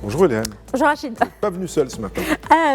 Bonjour Hélène. Bonjour Rachid. Vous n'êtes pas venue seule ce matin.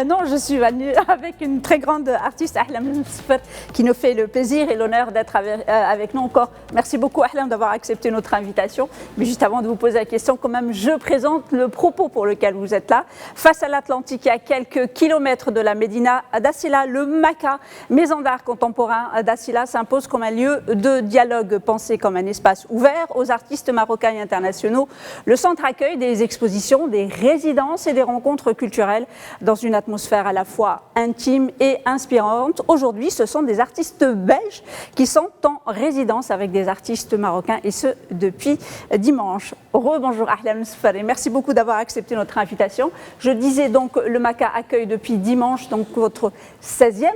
Non, je suis venue avec une très grande artiste, Ahlam Sfer, qui nous fait le plaisir et l'honneur d'être avec nous encore. Merci beaucoup Ahlam d'avoir accepté notre invitation. Mais juste avant de vous poser la question, quand même, je présente le propos pour lequel vous êtes là. Face à l'Atlantique, à quelques kilomètres de la Médina d'Assila, le Maka, maison d'art contemporain d'Assila, s'impose comme un lieu de dialogue pensé comme un espace ouvert aux artistes marocains et internationaux. Le centre accueille des expositions, des résidences et des rencontres culturelles dans une atmosphère à la fois intime et inspirante. Aujourd'hui, ce sont des artistes belges qui sont en résidence avec des artistes marocains et ce depuis dimanche. Rebonjour Ahlam Sfer et merci beaucoup d'avoir accepté notre invitation. Je disais donc le Maka accueille depuis dimanche donc votre 16e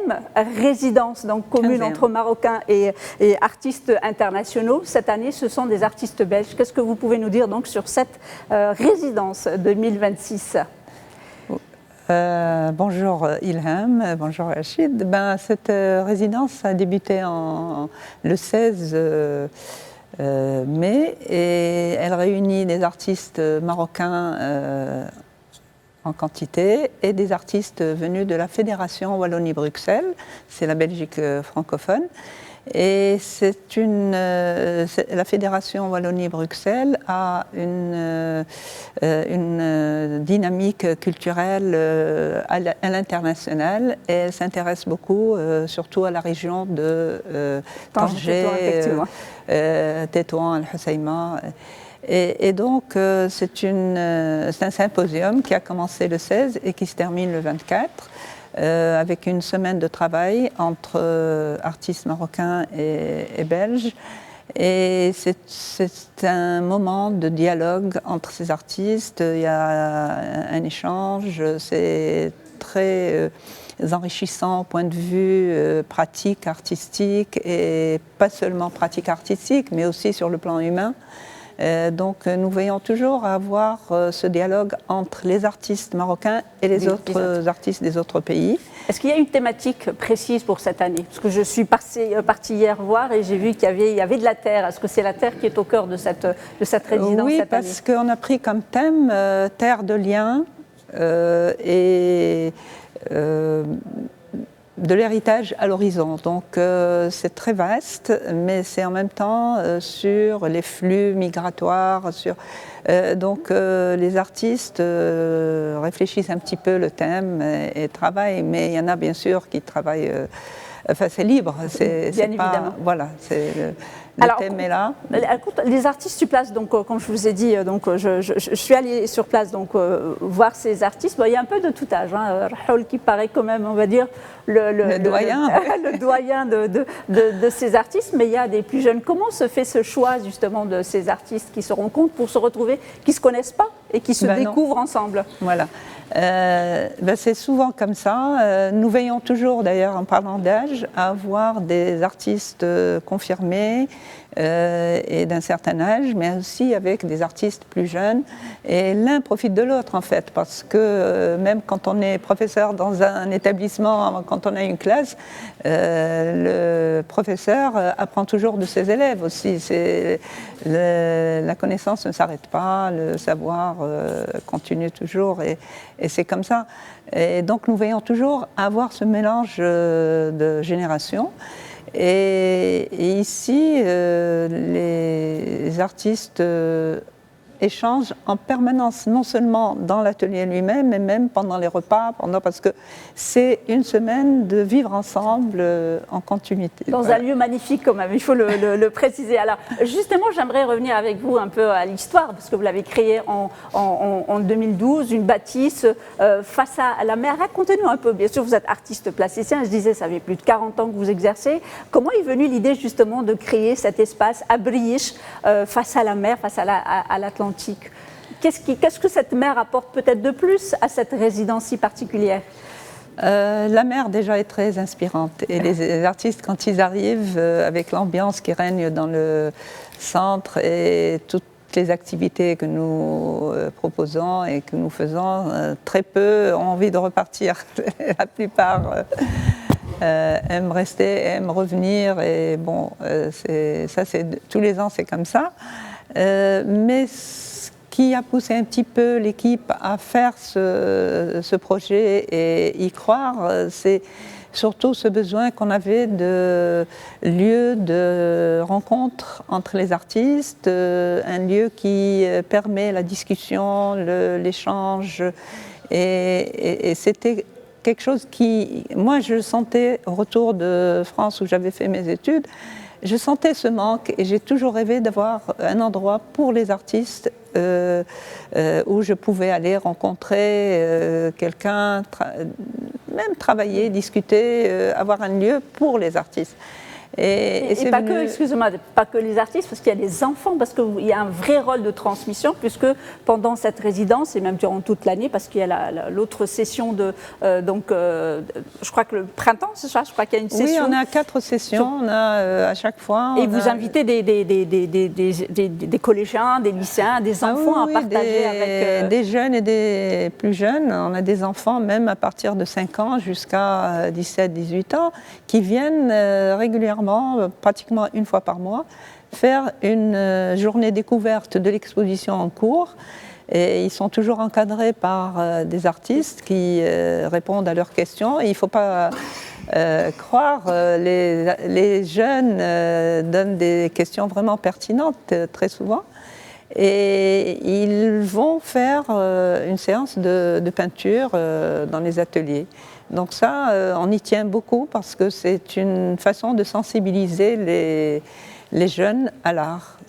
résidence donc commune 15e. Entre Marocains et artistes internationaux. Cette année, ce sont des artistes belges. Qu'est-ce que vous pouvez nous dire donc sur cette résidence 2026? Bonjour Ilham, bonjour Rachid. Cette résidence a débuté le 16 mai et elle réunit des artistes marocains en quantité et des artistes venus de la Fédération Wallonie-Bruxelles, c'est la Belgique francophone. Et la Fédération Wallonie-Bruxelles a une dynamique culturelle à l'international et elle s'intéresse beaucoup, surtout à la région de Tanger, Tétouan, Al-Hoceima. Et donc, c'est un symposium qui a commencé le 16 et qui se termine le 24. Avec une semaine de travail entre artistes marocains et belges. Et c'est un moment de dialogue entre ces artistes. Il y a un échange, c'est très enrichissant au point de vue pratique, artistique, et pas seulement pratique artistique, mais aussi sur le plan humain. Donc nous veillons toujours à avoir ce dialogue entre les artistes marocains et les autres artistes des autres pays. Est-ce qu'il y a une thématique précise pour cette année? Parce que je suis partie hier voir et j'ai vu qu'il y avait de la terre. Est-ce que c'est la terre qui est au cœur de cette résidence Oui, cette année? parce qu'on a pris comme thème terre de liens et de l'héritage à l'horizon. Donc c'est très vaste, mais c'est en même temps sur les flux migratoires. Donc les artistes réfléchissent un petit peu le thème et travaillent, mais il y en a bien sûr qui travaillent. Enfin, c'est libre. Bien évidemment. Voilà, le thème est là. Les artistes sur place, donc, comme je vous ai dit, donc, je suis allée sur place donc, voir ces artistes. Bon, il y a un peu de tout âge. Rahoul qui paraît quand même, on va dire, le doyen, le doyen de ces artistes, mais il y a des plus jeunes. Comment se fait ce choix justement de ces artistes qui se rencontrent pour se retrouver, qui ne se connaissent pas et qui se découvrent ensemble? Voilà. C'est souvent comme ça. Nous veillons toujours, d'ailleurs, en parlant d'âge, à avoir des artistes confirmés et d'un certain âge, mais aussi avec des artistes plus jeunes. Et l'un profite de l'autre, en fait, parce que même quand on est professeur dans un établissement, quand on a une classe, le professeur apprend toujours de ses élèves aussi. La connaissance ne s'arrête pas, le savoir continue toujours, et c'est comme ça. Et donc nous veillons toujours à avoir ce mélange de générations. Et ici, les artistes échangent en permanence, non seulement dans l'atelier lui-même, mais même pendant les repas, parce que c'est une semaine de vivre ensemble en continuité. Dans un lieu magnifique quand même, il faut le préciser. Alors justement, j'aimerais revenir avec vous un peu à l'histoire, parce que vous l'avez créée en 2012, une bâtisse face à la mer. Racontez-nous un peu, bien sûr vous êtes artiste plasticien, je disais ça fait plus de 40 ans que vous exercez. Comment est venue l'idée justement de créer cet espace à Briich, face à la mer, face à l'Atlantique? Qu'est-ce que cette mer apporte peut-être de plus à cette résidence si particulière? La mer déjà est très inspirante et les artistes quand ils arrivent avec l'ambiance qui règne dans le centre et toutes les activités que nous proposons et que nous faisons, très peu ont envie de repartir. La plupart aiment rester, aiment revenir et bon, tous les ans c'est comme ça. Mais qui a poussé un petit peu l'équipe à faire ce projet et y croire, c'est surtout ce besoin qu'on avait de lieu de rencontre entre les artistes, un lieu qui permet la discussion, l'échange. Et c'était quelque chose qui, moi, je sentais au retour de France où j'avais fait mes études, je sentais ce manque et j'ai toujours rêvé d'avoir un endroit pour les artistes où je pouvais aller rencontrer quelqu'un, même travailler, discuter, avoir un lieu pour les artistes. Et pas que, excusez-moi, pas que les artistes, parce qu'il y a les enfants, parce qu'il y a un vrai rôle de transmission, puisque pendant cette résidence, et même durant toute l'année, parce qu'il y a l'autre session je crois que le printemps, c'est ça, je crois qu'il y a une session. Oui, on a 4 sessions, on a à chaque fois. Et vous invitez des collégiens, des lycéens, des enfants à partager avec... Des jeunes et des plus jeunes, on a des enfants même à partir de 5 ans jusqu'à 17-18 ans, qui viennent régulièrement, pratiquement une fois par mois, faire une journée découverte de l'exposition en cours. Et ils sont toujours encadrés par des artistes qui répondent à leurs questions. Et il ne faut pas croire, les jeunes donnent des questions vraiment pertinentes très souvent. Et ils vont faire une séance de peinture dans les ateliers. Donc ça, on y tient beaucoup parce que c'est une façon de sensibiliser les jeunes à l'art.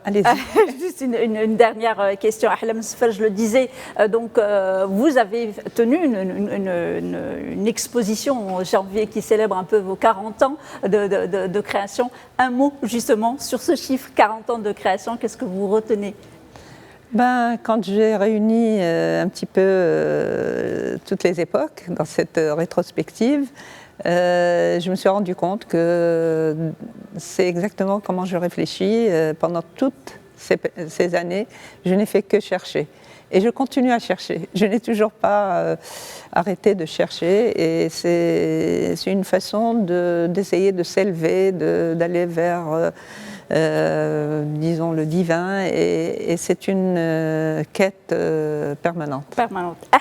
Allez-y. Juste une dernière question, Ahlam Msfer, je le disais, vous avez tenu une exposition en janvier qui célèbre un peu vos 40 ans de création. Un mot justement sur ce chiffre, 40 ans de création, qu'est-ce que vous retenez ? Quand j'ai réuni un petit peu toutes les époques dans cette rétrospective, je me suis rendu compte que c'est exactement comment je réfléchis. Pendant toutes ces années, je n'ai fait que chercher. Et je continue à chercher. Je n'ai toujours pas arrêté de chercher. Et c'est une façon d'essayer de s'élever, d'aller vers... disons le divin, et c'est une quête permanente.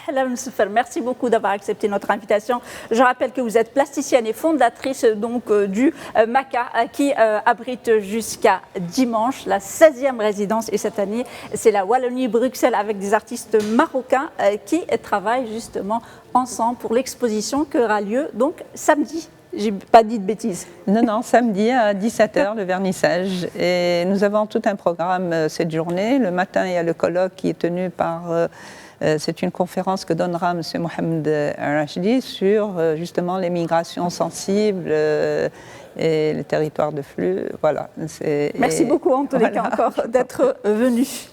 Ahlam Msfer, merci beaucoup d'avoir accepté notre invitation. Je rappelle que vous êtes plasticienne et fondatrice du MACA qui abrite jusqu'à dimanche la 16e résidence, et cette année c'est la Wallonie-Bruxelles avec des artistes marocains qui travaillent justement ensemble pour l'exposition qui aura lieu donc samedi. J'ai pas dit de bêtises. Non, samedi à 17h, le vernissage. Et nous avons tout un programme cette journée. Le matin, il y a le colloque qui est tenu par... c'est une conférence que donnera M. Mohamed Rachdi sur justement les migrations sensibles et les territoires de flux. Voilà. Merci beaucoup, en tous les cas, encore d'être venu.